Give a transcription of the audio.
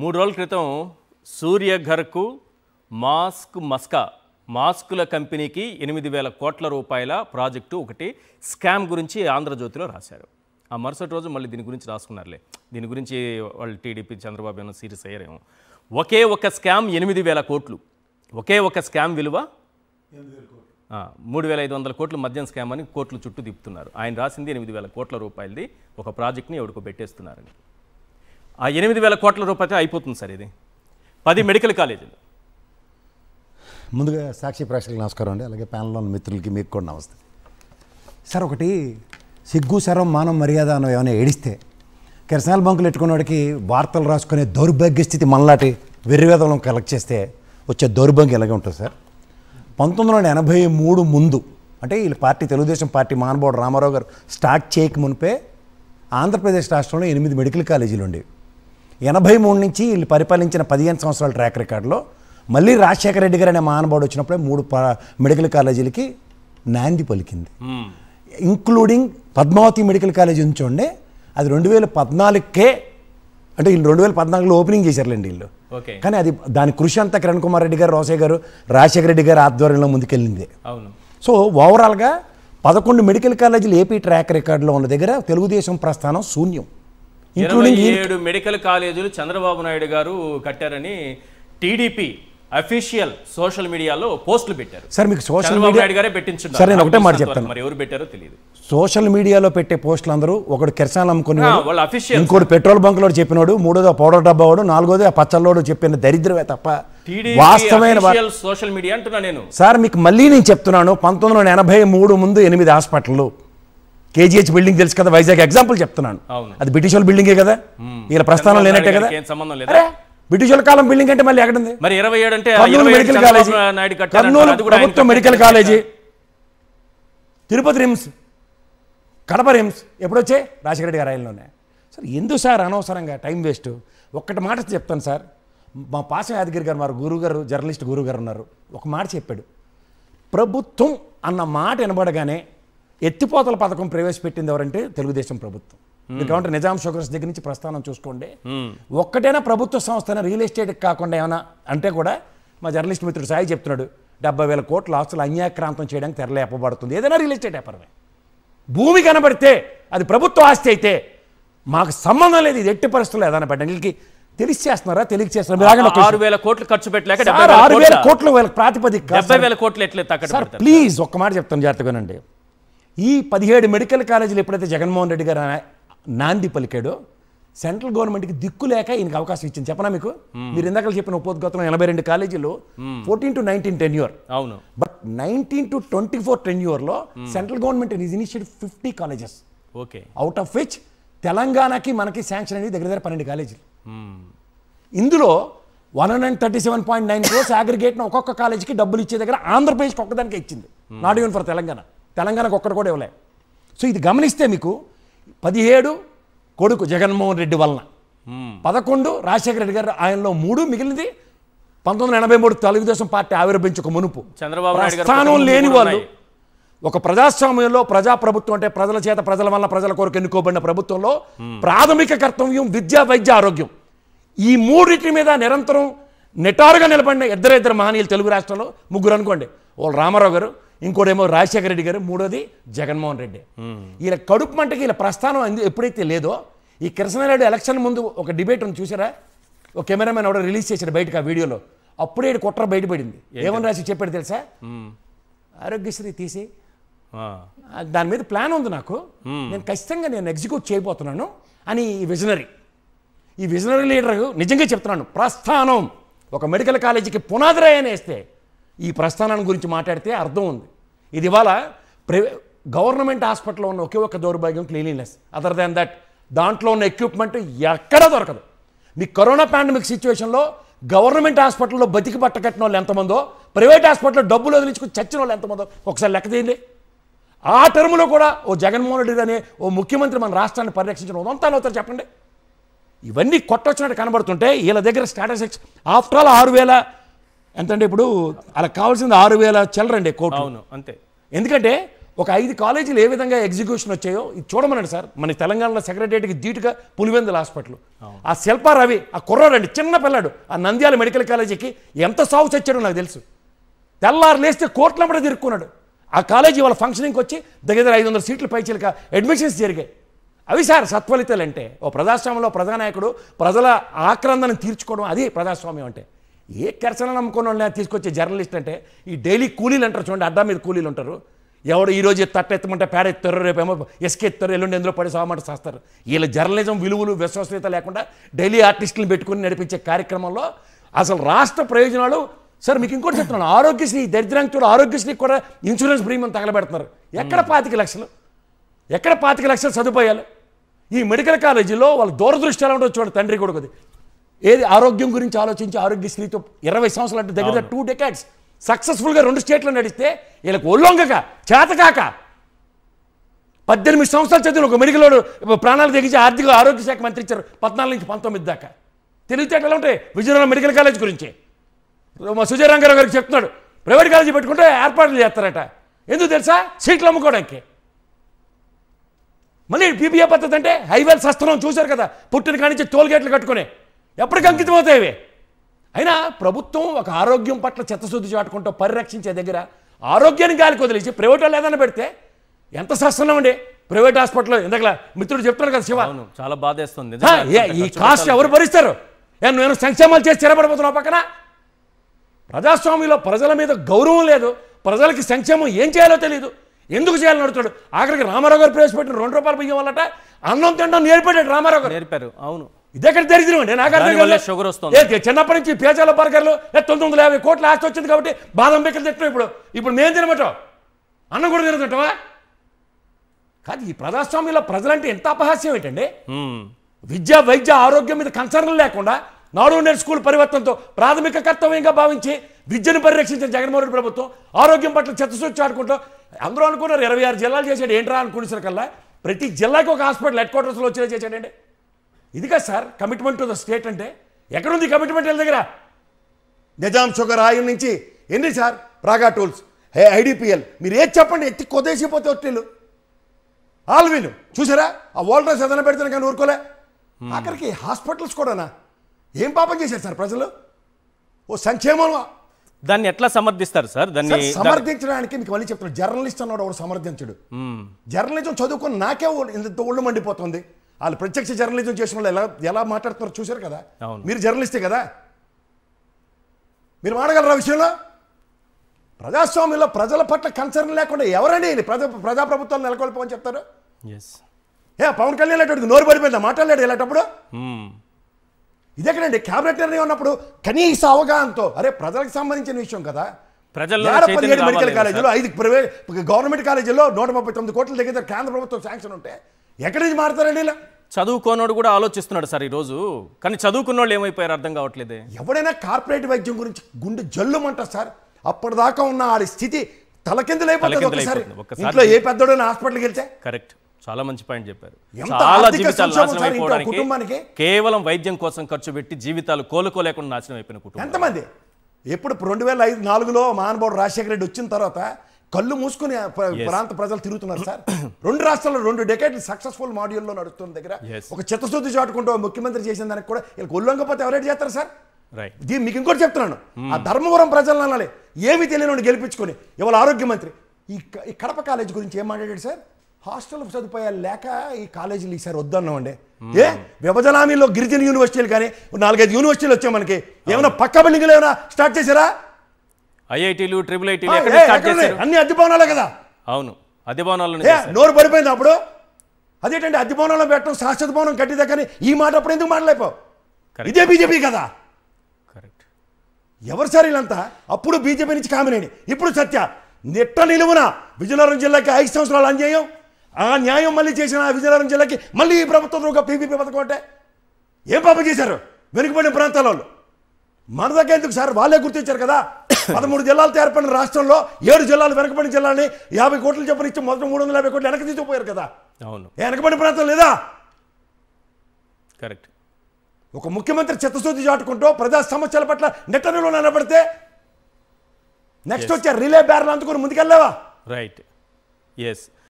3 రోజుల క్రితం సూర్యఘర్కు మాస్కుల కంపెనీకి 8,000 కోట్ల రూపాయల ప్రాజెక్టు ఒకటి స్కామ్ గురించి ఆంధ్రజ్యోతిలో రాశారు. ఆ మరుసటి రోజు మళ్ళీ దీని గురించి రాసుకున్నారులే. దీని గురించి వాళ్ళు టీడీపీ చంద్రబాబు ఏమైనా సీరియస్ అయ్యారేమో. ఒకే ఒక స్కామ్ 8,000 కోట్లు. ఒకే ఒక స్కామ్ విలువ 3,500 కోట్లు మద్యం స్కామ్ అని కోట్లు చుట్టూ తిప్పుతున్నారు. ఆయన రాసింది 8,000 కోట్ల రూపాయలది ఒక ప్రాజెక్ట్ని ఎవరికో పెట్టేస్తున్నారని. ఆ 8,000 కోట్ల రూపాయలతో అయిపోతుంది సార్. ఇది 10 మెడికల్ కాలేజీలు. ముందుగా సాక్షి ప్రేక్షకులకు నమస్కారం అండి. అలాగే ప్యానల్లో ఉన్న మిత్రులకి మీకు కూడా నమస్తే సార్. ఒకటి సిగ్గు శరం మానం మర్యాద అని ఏమైనా ఏడిస్తే కిరసనాల బంకులు ఎట్టుకున్నవాడికి వార్తలు రాసుకునే దౌర్భాగ్య స్థితి మనలాంటి వెర్రివేదలను కలెక్ట్ చేస్తే వచ్చే దౌర్భాగ్యం ఎలాగే ఉంటుంది సార్. 1983 ముందు అంటే వీళ్ళ పార్టీ తెలుగుదేశం పార్టీ మహానుభావుడు రామారావు గారు స్టార్ట్ చేయక మునిపే ఆంధ్రప్రదేశ్ రాష్ట్రంలో 8 మెడికల్ కాలేజీలు ఉండేవి. 83 నుంచి వీళ్ళు పరిపాలించిన 15 సంవత్సరాల ట్రాక్ రికార్డులో మళ్ళీ రాజశేఖర రెడ్డి గారు అనే మహానుభావుడు వచ్చినప్పుడే 3 మెడికల్ కాలేజీలకి నాంది పలికింది. ఇంక్లూడింగ్ పద్మావతి మెడికల్ కాలేజీ ఉంచండి. అది 2014కే అంటే వీళ్ళు 2014లో ఓపెనింగ్ చేశారులేండి వీళ్ళు. కానీ అది దాని కృషి అంతా కిరణ్ కుమార్ రెడ్డి గారు, రోసయ్య గారు, రాజశేఖర రెడ్డి గారు ఆధ్వర్యంలో ముందుకెళ్ళింది. సో ఓవరాల్గా 11 మెడికల్ కాలేజీలు ఏపీ ట్రాక్ రికార్డులో ఉన్న దగ్గర తెలుగుదేశం ప్రస్థానం శూన్యం. ఇంక్లూడింగ్ 7 మెడికల్ కాలేజీలు చంద్రబాబు నాయుడు గారు కట్టారని టీడీపీ అఫీషియల్ సోషల్ మీడియాలో పోస్టులు పెట్టారు. సార్ మీకు సోషల్ మీడియా గారే పెట్టించున్నారు. సరే నేను ఒకటే మాట చెప్తాను. మరి ఎవరు పెట్టారో తెలియదు. సోషల్ మీడియాలో పెట్టే పోస్టులు అందరూ ఒకటి కిరసనాలు అమ్ముకుని, ఇంకోటి పెట్రోల్ బంకులో చెప్పినోడు, మూడోది పౌడర్ డబ్బా వాడు, నాలుగోది ఆ పచ్చల్లోడు చెప్పిన దరిద్రమే తప్ప వాస్తవమైన సోషల్ మీడియా అంటున్నా నేను. సార్ మీకు మళ్ళీ నేను చెప్తున్నాను, 1983 ముందు 8 హాస్పిటళ్ళు, కేజీహెచ్ బిల్డింగ్ తెలుసు కదా, వైజాగ్ ఎగ్జాంపుల్ చెప్తున్నాను. అది బ్రిటిష్ వాళ్ళ బిల్డింగే కదా, వీళ్ళ ప్రస్థానం లేనట్టే కదా. బ్రిటిష్ వాళ్ళ కాలం బిల్డింగ్ అంటే మళ్ళీ ఎక్కడుంది? మరి 27 అంటే మెడికల్ కాలేజీ, కర్నూలు ప్రభుత్వ medical college, Tirupati RIMS, Kadapa RIMS ఎప్పుడొచ్చే? రాజశేఖర రెడ్డి గారి ఆయనలోనే. సార్ ఎందుకు సార్ అనవసరంగా టైం వేస్ట్? ఒక్కటి మాట చెప్తాను సార్. మా పాసం యాదగిరి గారు, వారు గురుగారు, జర్నలిస్ట్ గురుగారు ఉన్నారు, ఒక మాట చెప్పాడు. ప్రభుత్వం అన్న మాట వినబడగానే ఎత్తిపోతల పథకం ప్రవేశపెట్టింది ఎవరంటే తెలుగుదేశం ప్రభుత్వం. ఎందుకంటే నిజాం షుగర్స్ దగ్గర నుంచి ప్రస్థానం చూసుకోండి. ఒక్కటైనా ప్రభుత్వ సంస్థ రియల్ ఎస్టేట్ కాకుండా ఏమైనా అంటే కూడా మా జర్నలిస్ట్ మిత్రుడు సాయి చెప్తున్నాడు, 70,000 కోట్ల ఆస్తులు అన్యాక్రాంతం చేయడానికి తెరలేపబడుతుంది. ఏదైనా రియల్ ఎస్టేట్ వ్యాపారమే. భూమి కనబడితే అది ప్రభుత్వ ఆస్తి అయితే మాకు సంబంధం లేదు. ఇది ఎట్టి పరిస్థితుల్లో ఏదైనా పెట్టడానికి తెలిసి చేస్తున్నారా, తెలియక చేస్తున్నారు. 6,000 కోట్లు ఖర్చు పెట్టలేక 6,000 కోట్లు ప్రాతిపదిక 70,000 కోట్లు ఎట్లే సార్. ప్లీజ్ ఒక్క మాట చెప్తాను జాగ్రత్తగానండి. ఈ 17 మెడికల్ కాలేజీలు ఎప్పుడైతే జగన్మోహన్ రెడ్డి గారు నాంది పలికాడో సెంట్రల్ గవర్నమెంట్కి దిక్కు లేక ఈయనకి అవకాశం ఇచ్చింది. చెప్పనా మీకు? మీరు ఇందాక చెప్పిన ఉపోద్ఘాతంలో 82 కాలేజీలు 14 to 19 టెన్యూర్. అవును. బట్ 19 to 24 టెన్యూర్లో central government is initiated 50 colleges. Okay. Out of which తెలంగాణకి మనకి శాంక్షన్ అనేది దగ్గర 12 కాలేజీలు. ఇందులో 137.9 crores అగ్రిగేట్ను ఒక్కొక్క కాలేజీకి డబ్బులు ఇచ్చే దగ్గర ఆంధ్రప్రదేశ్కి ఒక్కదానికే ఇచ్చింది. నాట్ ఈవెన్ ఫర్ తెలంగాణకు ఒక్కటి కూడా ఇవ్వలే. సో ఇది గమనిస్తే మీకు 17 కొడుకు జగన్మోహన్ రెడ్డి వలన, 11 రాజశేఖర రెడ్డి గారు ఆయనలో 3, మిగిలినది 1983 తెలుగుదేశం పార్టీ ఆవిర్భవించక మునుపు. స్థానం లేని వాళ్ళు ఒక ప్రజాస్వామ్యంలో ప్రజాప్రభుత్వం అంటే ప్రజల చేత, ప్రజల వల్ల, ప్రజల కొరకు ఎన్నుకోబడిన ప్రభుత్వంలో ప్రాథమిక కర్తవ్యం విద్య, వైద్య, ఆరోగ్యం. ఈ మూడింటి మీద నిరంతరం నిటారుగా నిలబడిన ఇద్దరు మహనీయులు తెలుగు రాష్ట్రంలో, ముగ్గురు అనుకోండి. వాళ్ళు రామారావు గారు, ఇంకోటేమో రాజశేఖర రెడ్డి గారు, మూడోది జగన్మోహన్ రెడ్డి. వీళ్ళ కడుపు మంటకి వీళ్ళ ప్రస్థానం ఎప్పుడైతే లేదో, ఈ కృష్ణారెడ్డి ఎలక్షన్ ముందు ఒక డిబేట్ ఉంది చూసారా, ఒక కెమెరామెన్ ఎవడో రిలీజ్ చేశాడు బయటకు ఆ వీడియోలో. అప్పుడే కుట్ర బయటపడింది. ఏమని రాసి చెప్పాడు తెలుసా? ఆరోగ్యశ్రీ తీసి దాని మీద ప్లాన్ ఉంది నాకు, నేను ఖచ్చితంగా ఎగ్జిక్యూట్ చేయబోతున్నాను అని ఈ విజనరీ లీడర్ నిజంగా చెప్తున్నాను. ప్రస్థానం ఒక మెడికల్ కాలేజీకి పునాదిరాయని వేస్తే ఈ ప్రస్థానాన్ని గురించి మాట్లాడితే అర్థం ఉంది. ఇది ఇవాళ గవర్నమెంట్ హాస్పిటల్లో ఉన్న ఒకే ఒక దౌర్భాగ్యం క్లీన్లీనెస్. అదర్ దాన్ దట్ దాంట్లో ఉన్న ఎక్విప్మెంట్ ఎక్కడా దొరకదు. మీ కరోనా పాండమిక్ సిచ్యువేషన్లో గవర్నమెంట్ హాస్పిటల్లో బతికి పట్టకట్టిన వాళ్ళు ఎంతమందో, ప్రైవేట్ హాస్పిటల్లో డబ్బులు వదిలించుకుని చచ్చిన వాళ్ళు ఎంతమందో ఒకసారి లెక్క తీయండి. ఆ టర్ములో కూడా ఓ జగన్మోహన్ రెడ్డి అనే ఓ ముఖ్యమంత్రి మన రాష్ట్రాన్ని పరిరక్షించిన ఉదంతాలు అవుతారు చెప్పండి. ఇవన్నీ కొట్టొచ్చినట్టు కనబడుతుంటే వీళ్ళ దగ్గర స్టాటిస్టిక్స్ ఆఫ్టర్ ఆల్ 6,000 ఎంతంటే ఇప్పుడు అలా కావాల్సింది 6,000 చిల్లరండి కోట్లు. అంతే. ఎందుకంటే ఒక 5 కాలేజీలు ఏ విధంగా ఎగ్జిక్యూషన్ వచ్చాయో ఇది చూడమనండి సార్. మన తెలంగాణలో సెక్రటరియట్కి ధీటుగా పులివెందుల హాస్పిటల్, ఆ శిల్పా రవి, ఆ కుర్రాడండి చిన్న పిల్లాడు, ఆ నంద్యాల మెడికల్ కాలేజీకి ఎంత సాగు చచ్చాడో నాకు తెలుసు. తెల్లారు లేస్తే కోట్లమ్మడ తిరుక్కున్నాడు. ఆ కాలేజీ వాళ్ళ ఫంక్షనింగ్కి వచ్చి దగ్గర 500 సీట్లు పైచీలక అడ్మిషన్స్ జరిగాయి. అవి సార్ సత్ఫలితాలు అంటే. ఓ ప్రజాస్వామ్యంలో ప్రజానాయకుడు ప్రజల ఆక్రందనను తీర్చుకోవడం, అది ప్రజాస్వామ్యం అంటే. ఏ కెరసన నమ్ముకున్న వాళ్ళని తీసుకొచ్చే జర్నలిస్ట్ అంటే ఈ డైలీ కూలీలు అంటారు చూడండి, అడ్డా మీద కూలీలు ఉంటారు. ఎవడు ఈరోజు తట్ట ఎత్తమంటే పేడ ఎత్తారు, రేపేమో ఇసుక ఎత్తారు, ఎల్లుండి ఎందులో పడి సామంటే చేస్తారు. వీళ్ళ జర్నలిజం విలువలు విశ్వసనీయత లేకుండా డైలీ ఆర్టిస్టులను పెట్టుకుని నడిపించే కార్యక్రమంలో అసలు రాష్ట్ర ప్రయోజనాలు సార్. మీకు ఇంకోటి చెప్తున్నాను, ఆరోగ్యశ్రీ దరిద్రాంకుడు ఆరోగ్యశ్రీ కూడా ఇన్సూరెన్స్ ప్రీమియం తగలబెడుతున్నారు. ఎక్కడ 25 లక్షలు, ఎక్కడ 25 లక్షలు సదుపాయాలు? ఈ మెడికల్ కాలేజీలో వాళ్ళ దూరదృష్టి ఎలా ఉండదు చూడండి. తండ్రి కొడుకుది ఏది ఆరోగ్యం గురించి ఆలోచించి ఆరోగ్యశ్రీతో 20 సంవత్సరాలు అంటే దగ్గర 2 decades సక్సెస్ఫుల్గా 2 స్టేట్లో నడిస్తే వీళ్ళకి ఒళ్ళొంగక చేతకాక 18 సంవత్సరాలు చదివిన ఒక మెడికల్ ప్రాణాలు తెగించి ఆరోగ్య శాఖ మంత్రి ఇచ్చారు 14 నుంచి 19 దాకా. తెలివితేటలు ఉంటాయి విజయనగరం మెడికల్ కాలేజ్ గురించి. మా సుజయ్ రంగారావు గారికి చెప్తున్నాడు, ప్రైవేట్ కాలేజీ పెట్టుకుంటే ఏర్పాట్లు చేస్తారట. ఎందుకు తెలుసా? సీట్లు అమ్ముకోవడానికి. మళ్ళీ పీపీఏ పద్ధతి అంటే హైవేలు సస్తనం చూశారు కదా, పుట్టిన కానించి టోల్గేట్లు కట్టుకునే ఎప్పటికీ అంకితం అవుతాయి. అయినా ప్రభుత్వం ఒక ఆరోగ్యం పట్ల చిత్తశుద్ధి చాటుకుంటూ పరిరక్షించే దగ్గర ఆరోగ్యాన్ని గాలికి వదిలేసి ప్రైవేట్ వాళ్ళు ఏదైనా పెడితే ఎంత సస్తున్నాం అండి. ప్రైవేట్ హాస్పిటల్లో ఇందాక మిత్రుడు చెప్తున్నారు కదా శివ, చాలా బాధేస్తుంది. ఈ కాస్ట్ ఎవరు భరిస్తారు? నేను సంక్షేమాలు చేసి స్థిరపడిపోతున్నావు పక్కన. ప్రజాస్వామ్యంలో ప్రజల మీద గౌరవం లేదు, ప్రజలకి సంక్షేమం ఏం చేయాలో తెలియదు, ఎందుకు చేయాలని అడుగుతాడు. ఆఖరికి రామారావు గారు ప్రవేశపెట్టిన ₹2 బియ్యం వల్లట అన్నం తినడం నేర్పాడు రామారావు గారు. నేర్పారు. అవును, ఇదెక్కడ దరిద్రం అండి. నాకు షుగర్ వస్తుంది. చిన్నప్పటి నుంచి పేజాల బర్గర్లు 950 కోట్ల ఆస్తి వచ్చింది కాబట్టి బాదం పిక్కలు తింటాం. ఇప్పుడు మేము తినమటం అన్నం కూడా తినదంటావా? కాదు, ఈ ప్రజాస్వామ్యంలో ప్రజలంటే ఎంత అపహాస్యం ఏంటండి. విద్య వైద్య ఆరోగ్యం మీద కన్సర్న్ లేకుండా నాడు నేడు స్కూల్ పరివర్తనతో ప్రాథమిక కర్తవ్యంగా భావించి విద్యను పరిరక్షించిన జగన్మోహన్ రెడ్డి ప్రభుత్వం ఆరోగ్యం పట్ల చిత్తశుద్ధి చాటుకుంటూ అందరూ అనుకున్నారు 26 జిల్లాలు చేశాడు. ఏంట్రా అనుకునేసరి కల్లా ప్రతి జిల్లాకి ఒక హాస్పిటల్ హెడ్ క్వార్టర్స్లో వచ్చేలా చేశాడండి. ఇది కదా sir commitment to the state అంటే. ఎక్కడుంది కమిట్మెంట్ వీళ్ళ దగ్గర? నిజాం షుగర్ ఆయిల్ నుంచి ఎన్ని సార్ ప్రాగా టూల్స్, ఐడిపిఎల్, మీరు ఏది చెప్పండి ఎత్తి కొద్దేసిపోతే ఒట్టిల్లు ఆల్వీలు చూసారా? ఆ వోల్టర్స్ ఏదైనా పెడితే కానీ ఊరుకోలే. ఆఖరికి హాస్పిటల్స్ కూడానా? ఏం పాపం చేశారు సార్ ప్రజలు? ఓ సంక్షేమం. దాన్ని ఎట్లా సమర్థిస్తారు సార్? దాన్ని సమర్థించడానికి మీకు మళ్ళీ చెప్తాను, జర్నలిస్ట్ అన్నాడు ఒకడు సమర్థించడు. జర్నలిజం చదువుకొని నాకే ఇంత ఒళ్ళు మండిపోతుంది. వాళ్ళు ప్రత్యక్ష జర్నలిజం చేసిన వాళ్ళు ఎలా మాట్లాడుతున్నారు చూశారు కదా. మీరు జర్నలిస్టే కదా, మీరు మాడగలరా విషయంలో? ప్రజాస్వామ్యంలో ప్రజల పట్ల కన్సర్న్ లేకుండా ఎవరండి ప్రజాప్రభుత్వాలు నెలకొల్పమని చెప్తారు? పవన్ కళ్యాణ్ అటువంటి నోరు పడిపోయిందా మాట్లాడలేడు ఇలాంటప్పుడు? ఇదెక్కడండి క్యాబినెట్ నిర్ణయం ఉన్నప్పుడు కనీస అవగాహనతో అరే ప్రజలకు సంబంధించిన విషయం కదా. 17 మెడికల్ కాలేజీలో 5 ప్రైవేట్ గవర్నమెంట్ కాలేజీల్లో 139 కోట్ల దగ్గర కేంద్ర ప్రభుత్వం శాంక్షన్ ఉంటే ఎక్కడి నుంచి మారుతారండి ఇలా? చదువుకోనోడు కూడా ఆలోచిస్తున్నాడు సార్ ఈరోజు, కానీ చదువుకున్న వాళ్ళు ఏమైపోయారు అర్థం కావట్లేదు. ఎవడైనా కార్పొరేట్ వైద్యం గురించి గుండె జల్లుమంటారు సార్. అప్పటిదాకా ఉన్న ఆడి స్థితి తలకిందులైపోతుంది ఒకసారి. ఇంట్లో ఏ పెద్దోడైనా హాస్పిటల్కి వెళ్తే. కరెక్ట్, చాలా మంచి పాయింట్ చెప్పారు. చాలా జీవితాలు నాశనం అయిపోవడానికి కేవలం వైద్యం కోసం ఖర్చు పెట్టి జీవితాలు కోలుకోలేకుండా నాశనం అయిపోయిన కుటుంబం ఎంతమంది? ఎప్పుడు 2005-4లో మహానుభావుడు రాజశేఖర రెడ్డి వచ్చిన తర్వాత కళ్ళు మూసుకుని ప్రాంత ప్రజలు తిరుగుతున్నారు సార్. 2 రాష్ట్రాల్లో 2 డెకేడ్లు సక్సెస్ఫుల్ మాడ్యూల్లో నడుస్తున్న దగ్గర ఒక చిత్తశుద్ధి చాటుకుంటూ ముఖ్యమంత్రి చేసిన దానికి కూడా వీళ్ళకి ఒళ్ళొంగపోతే ఎవరైతే చేస్తారు సార్? దీన్ని మీకు ఇంకోటి చెప్తున్నాను, ఆ ధర్మవరం ప్రజలను అనాలి ఏమి తెలియని గెలిపించుకొని ఇవాళ ఆరోగ్య మంత్రి ఈ కడప కాలేజీ గురించి ఏం మాట్లాడాడు సార్? హాస్టల్ సదుపాయాలు లేక ఈ కాలేజీలు ఈసారి వద్దన్నామండి. విభజన హామీలో గిరిజన యూనివర్సిటీలు కానీ 4-5 యూనివర్సిటీలు వచ్చాయి మనకి. ఏమైనా పక్క బిల్డింగ్లు ఏమైనా స్టార్ట్ చేశారా? ఐఐటీలు ట్రిపుల్ ఐటీలు అన్ని అద్దె భవనాలే కదా. అవును, అద్దె భవనాలు నోరు పడిపోయింది అప్పుడు. అదేంటండి అద్దె భవనంలో పెట్టడం శాశ్వత భవనం కట్టిదా కానీ ఈ మాట అప్పుడు ఎందుకు మాట్లాడిపో? ఇదే బీజేపీ కదా. కరెక్ట్. ఎవరు సార్ వీళ్ళంతా? అప్పుడు బీజేపీ నుంచి కామినేని, ఇప్పుడు సత్య. నిట్ట నిలువున విజయనగరం జిల్లాకి 5 సంవత్సరాలు అన్యాయం, ఆ న్యాయం మళ్ళీ చేసిన విజయనగరం జిల్లాకి మళ్ళీ ఈ ప్రభుత్వం ఒక పీపీపీ పథకం అంటే ఏం పాపం చేశారు వెనుకబడిన ప్రాంతాల వాళ్ళు? మన దగ్గర ఎందుకు సార్? వాళ్ళే గుర్తించారు కదా. 13 జిల్లాలతో ఏర్పడిన రాష్ట్రంలో 7 జిల్లాలు వెనకబడిన జిల్లాని 50 కోట్లు చెప్పని ఇచ్చి మొదటి 350 కోట్లు వెనక తీసుకుపోయారు కదా. అవును, వెనకబడిన ప్రాంతం లేదా? కరెక్ట్. ఒక ముఖ్యమంత్రి చిత్తశుద్ధి చాటుకుంటూ ప్రజా సమస్యల పట్ల నెట్టనిలో నిలబడితే నెక్స్ట్ వచ్చే రిలే బ్యారల్ అందుకుని ముందుకెళ్ళావా? రైట్. ఎస్